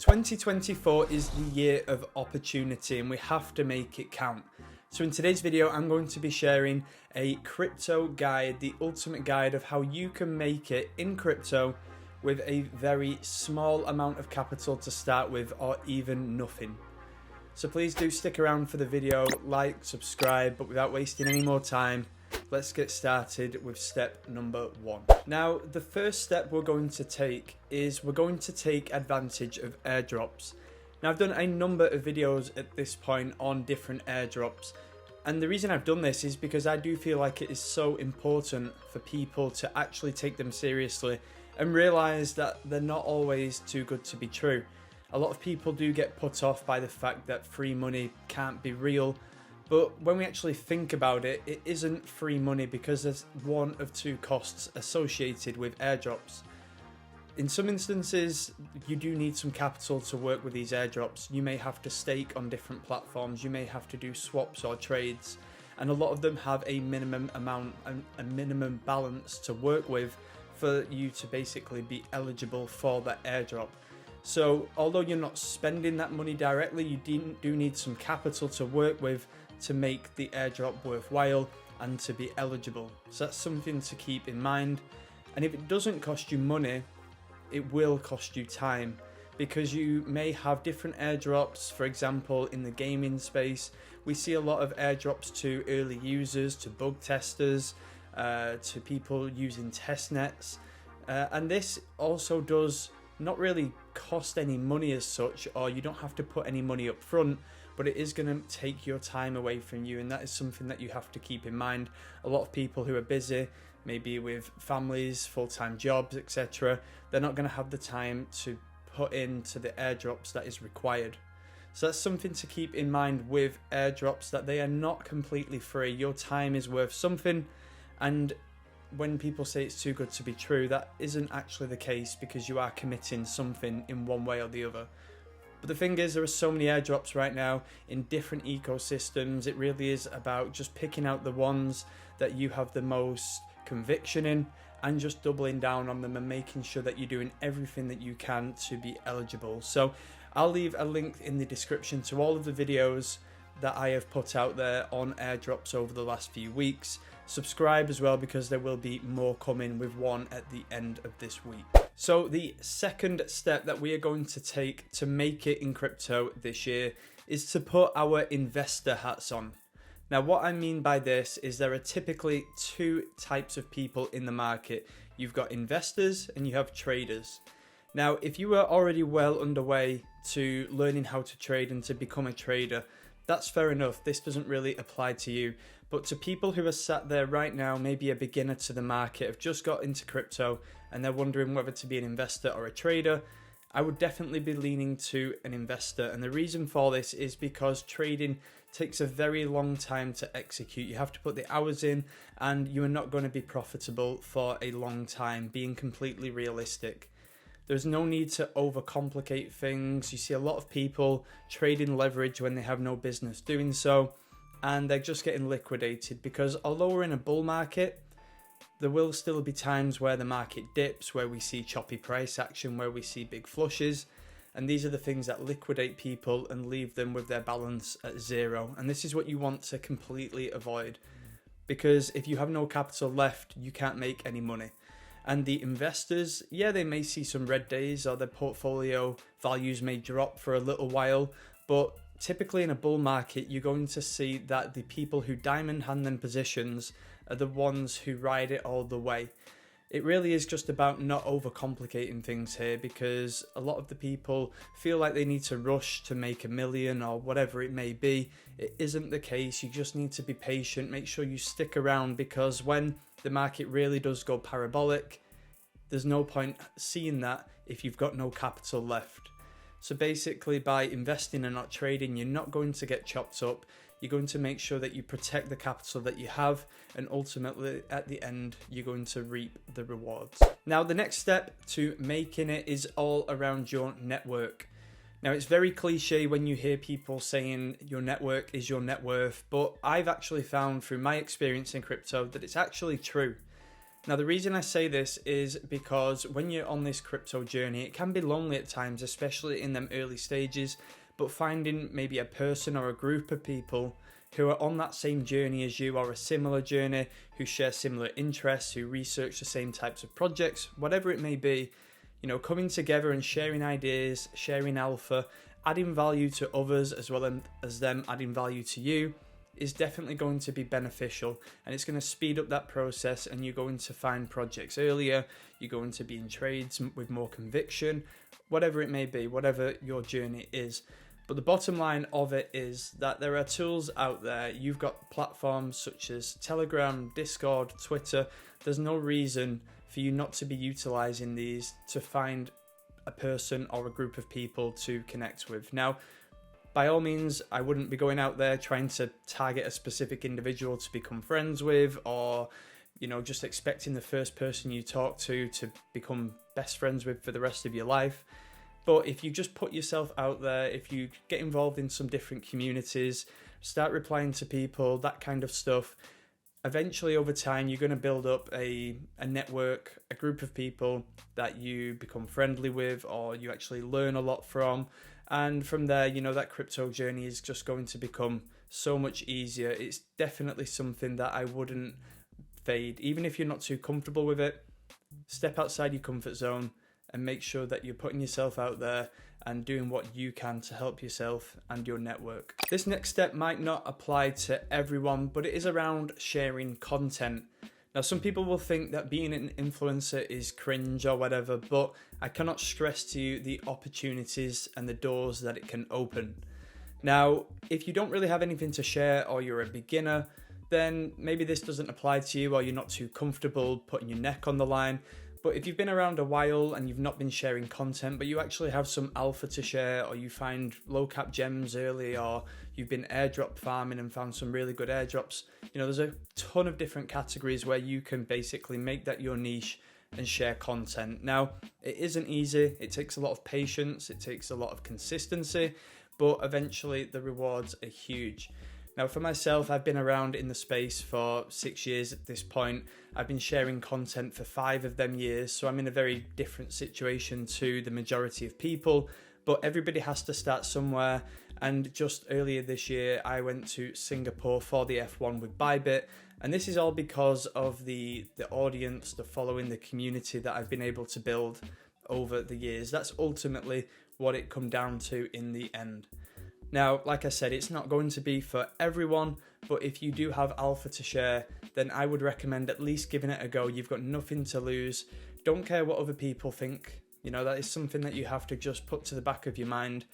2024 is the year of opportunity and we have to make it count. So in today's video, I'm going to be sharing a crypto guide, the ultimate guide of how you can make it in crypto with a very small amount of capital to start with, or even nothing. So please do stick around for the video, like, subscribe, but without wasting any more time, let's get started with step number 1. Now, the first step we're going to take is we're going to take advantage of airdrops. Now, I've done a number of videos at this point on different airdrops, and the reason I've done this is because I do feel like it is so important for people to actually take them seriously and realize that they're not always too good to be true. A lot of people do get put off by the fact that free money can't be real. But when we actually think about it, it isn't free money because there's one of two costs associated with airdrops. In some instances, you do need some capital to work with these airdrops. You may have to stake on different platforms, you may have to do swaps or trades, and a lot of them have a minimum amount, a minimum balance to work with for you to basically be eligible for that airdrop. So although you're not spending that money directly, you do need some capital to work with to make the airdrop worthwhile and to be eligible. So that's something to keep in mind. And if it doesn't cost you money, it will cost you time, because you may have different airdrops. For example, in the gaming space, we see a lot of airdrops to early users, to bug testers, to people using test nets. And this also does not really cost any money as such, or you don't have to put any money up front, but it is going to take your time away from you, and that is something that you have to keep in mind. A lot of people who are busy, maybe with families, full-time jobs, etc., they're not going to have the time to put into the airdrops that is required. So that's something to keep in mind with airdrops, that they are not completely free. Your time is worth something, and when people say it's too good to be true, that isn't actually the case, because you are committing something in one way or the other. But the thing is, there are so many airdrops right now in different ecosystems. It really is about just picking out the ones that you have the most conviction in and just doubling down on them and making sure that you're doing everything that you can to be eligible. So I'll leave a link in the description to all of the videos that I have put out there on airdrops over the last few weeks. Subscribe as well, because there will be more coming, with one at the end of this week. So the second step that we are going to take to make it in crypto this year is to put our investor hats on. Now, what I mean by this is there are typically two types of people in the market. You've got investors and you have traders. Now, if you are already well underway to learning how to trade and to become a trader, that's fair enough. This doesn't really apply to you. But to people who are sat there right now, maybe a beginner to the market, have just got into crypto and they're wondering whether to be an investor or a trader, I would definitely be leaning to an investor. And the reason for this is because trading takes a very long time to execute. You have to put the hours in, and you are not going to be profitable for a long time, being completely realistic. There's no need to overcomplicate things. You see a lot of people trading leverage when they have no business doing so, and they're just getting liquidated, because although we're in a bull market, there will still be times where the market dips, where we see choppy price action, where we see big flushes, and these are the things that liquidate people and leave them with their balance at zero. And this is what you want to completely avoid, because if you have no capital left, you can't make any money. And the investors, yeah, they may see some red days, or their portfolio values may drop for a little while, but typically in a bull market, you're going to see that the people who diamond hand them positions are the ones who ride it all the way. It really is just about not overcomplicating things here, because a lot of the people feel like they need to rush to make $1 million or whatever it may be. It isn't the case. You just need to be patient. Make sure you stick around, because when the market really does go parabolic, there's no point seeing that if you've got no capital left. So basically, by investing and not trading, you're not going to get chopped up. You're going to make sure that you protect the capital that you have, and ultimately at the end, you're going to reap the rewards. Now, the next step to making it is all around your network. Now, it's very cliche when you hear people saying your network is your net worth, but I've actually found through my experience in crypto that it's actually true. Now, the reason I say this is because when you're on this crypto journey, it can be lonely at times, especially in them early stages, but finding maybe a person or a group of people who are on that same journey as you, or a similar journey, who share similar interests, who research the same types of projects, whatever it may be, you know, coming together and sharing ideas, sharing alpha, adding value to others as well as them adding value to you is definitely going to be beneficial, and it's going to speed up that process, and you're going to find projects earlier, you're going to be in trades with more conviction, whatever it may be, whatever your journey is. But the bottom line of it is that there are tools out there. You've got platforms such as Telegram, Discord, Twitter. There's no reason for you not to be utilizing these to find a person or a group of people to connect with. Now, by all means, I wouldn't be going out there trying to target a specific individual to become friends with, or, you know, just expecting the first person you talk to become best friends with for the rest of your life. But if you just put yourself out there, if you get involved in some different communities, start replying to people, that kind of stuff, eventually over time you're going to build up a network, a group of people that you become friendly with, or you actually learn a lot from. And from there, you know, that crypto journey is just going to become so much easier. It's definitely something that I wouldn't fade. Even if you're not too comfortable with it, step outside your comfort zone and make sure that you're putting yourself out there and doing what you can to help yourself and your network. This next step might not apply to everyone, but it is around sharing content. Now, some people will think that being an influencer is cringe or whatever, but I cannot stress to you the opportunities and the doors that it can open. Now, if you don't really have anything to share, or you're a beginner, then maybe this doesn't apply to you, or you're not too comfortable putting your neck on the line. But if you've been around a while and you've not been sharing content, but you actually have some alpha to share, or you find low cap gems early, or you've been airdrop farming and found some really good airdrops, you know, there's a ton of different categories where you can basically make that your niche and share content. Now, it isn't easy. It takes a lot of patience. It takes a lot of consistency, but eventually the rewards are huge. Now, for myself, I've been around in the space for 6 years at this point. I've been sharing content for 5 of them years, so I'm in a very different situation to the majority of people, but everybody has to start somewhere. And just earlier this year, I went to Singapore for the F1 with Bybit, and this is all because of the audience, the following, the community that I've been able to build over the years. That's ultimately what it come down to in the end. Now, like I said, it's not going to be for everyone, but if you do have alpha to share, then I would recommend at least giving it a go. You've got nothing to lose. Don't care what other people think. You know, that is something that you have to just put to the back of your mind.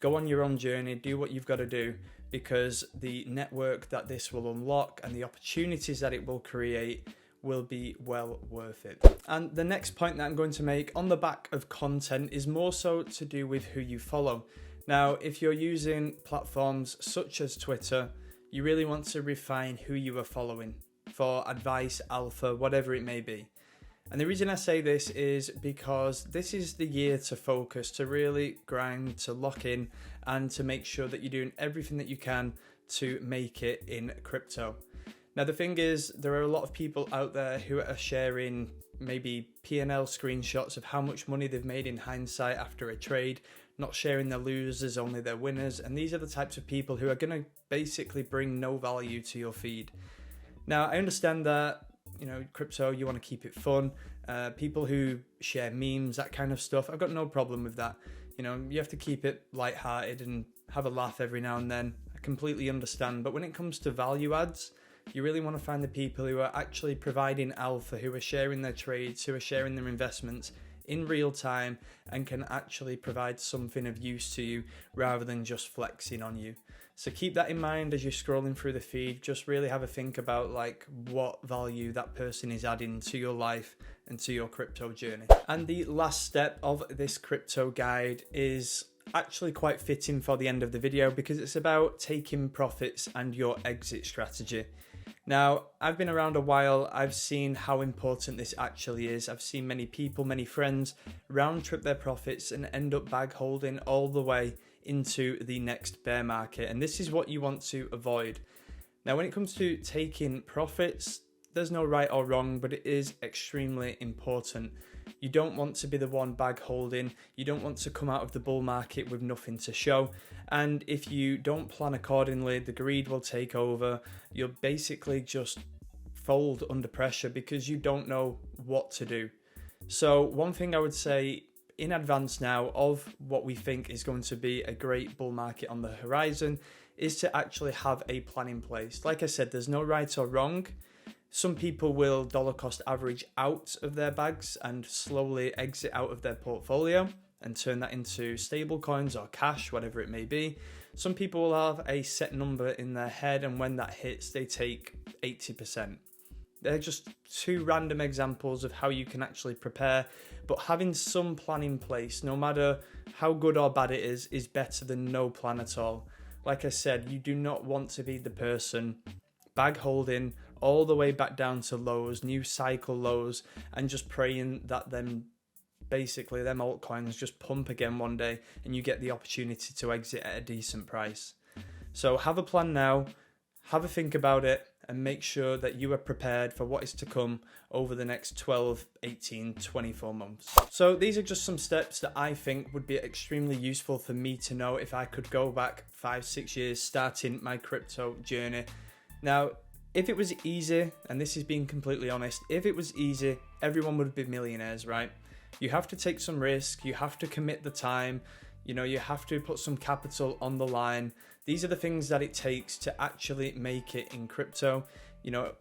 Go on your own journey, do what you've got to do, because the network that this will unlock and the opportunities that it will create will be well worth it. And the next point that I'm going to make on the back of content is more so to do with who you follow. Now, if you're using platforms such as Twitter, you really want to refine who you are following for advice, alpha, whatever it may be. And the reason I say this is because this is the year to focus, to really grind, to lock in, and to make sure that you're doing everything that you can to make it in crypto. Now, the thing is, there are a lot of people out there who are sharing maybe P&L screenshots of how much money they've made in hindsight after a trade, not sharing their losers, only their winners. And these are the types of people who are going to basically bring no value to your feed. Now, I understand that, you know, crypto, you want to keep it fun. People who share memes, that kind of stuff, I've got no problem with that. You know, you have to keep it lighthearted and have a laugh every now and then. I completely understand. But when it comes to value adds, you really want to find the people who are actually providing alpha, who are sharing their trades, who are sharing their investments in real time and can actually provide something of use to you rather than just flexing on you. So keep that in mind as you're scrolling through the feed. Just really have a think about like what value that person is adding to your life and to your crypto journey. And the last step of this crypto guide is actually quite fitting for the end of the video, because it's about taking profits and your exit strategy. Now, I've been around a while. I've seen how important this actually is. I've seen many people, many friends round trip their profits and end up bag holding all the way into the next bear market. And this is what you want to avoid. Now, when it comes to taking profits, there's no right or wrong, but it is extremely important. You don't want to be the one bag holding. You don't want to come out of the bull market with nothing to show. And if you don't plan accordingly, the greed will take over. You'll basically just fold under pressure because you don't know what to do. So one thing I would say in advance now of what we think is going to be a great bull market on the horizon is to actually have a plan in place. Like I said, there's no right or wrong. Some people will dollar cost average out of their bags and slowly exit out of their portfolio and turn that into stable coins or cash, whatever it may be. Some people will have a set number in their head, and when that hits, they take 80%. They're just two random examples of how you can actually prepare, but having some plan in place, no matter how good or bad it is better than no plan at all. Like I said, you do not want to be the person bag holding all the way back down to lows, new cycle lows, and just praying that them altcoins just pump again one day and you get the opportunity to exit at a decent price. So have a plan now, have a think about it, and make sure that you are prepared for what is to come over the next 12, 18, 24 months. So these are just some steps that I think would be extremely useful for me to know if I could go back 5-6 years starting my crypto journey. Now, if it was easy, and this is being completely honest, if it was easy, everyone would be millionaires, right? You have to take some risk, you have to commit the time, you have to put some capital on the line. These are the things that it takes to actually make it in crypto.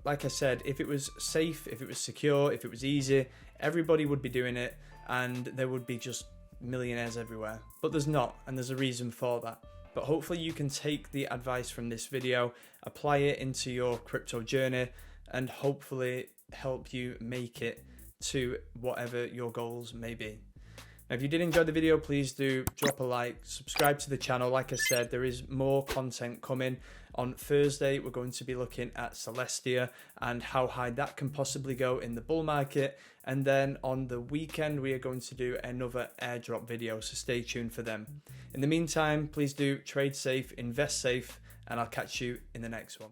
Like I said, if it was safe, if it was secure, if it was easy, everybody would be doing it and there would be just millionaires everywhere. But there's not, and there's a reason for that. But hopefully you can take the advice from this video, apply it into your crypto journey, and hopefully help you make it to whatever your goals may be. Now, if you did enjoy the video, please do drop a like, subscribe to the channel. Like I said, there is more content coming. On Thursday, we're going to be looking at Celestia and how high that can possibly go in the bull market. And then on the weekend, we are going to do another airdrop video, so stay tuned for them. In the meantime, please do trade safe, invest safe, and I'll catch you in the next one.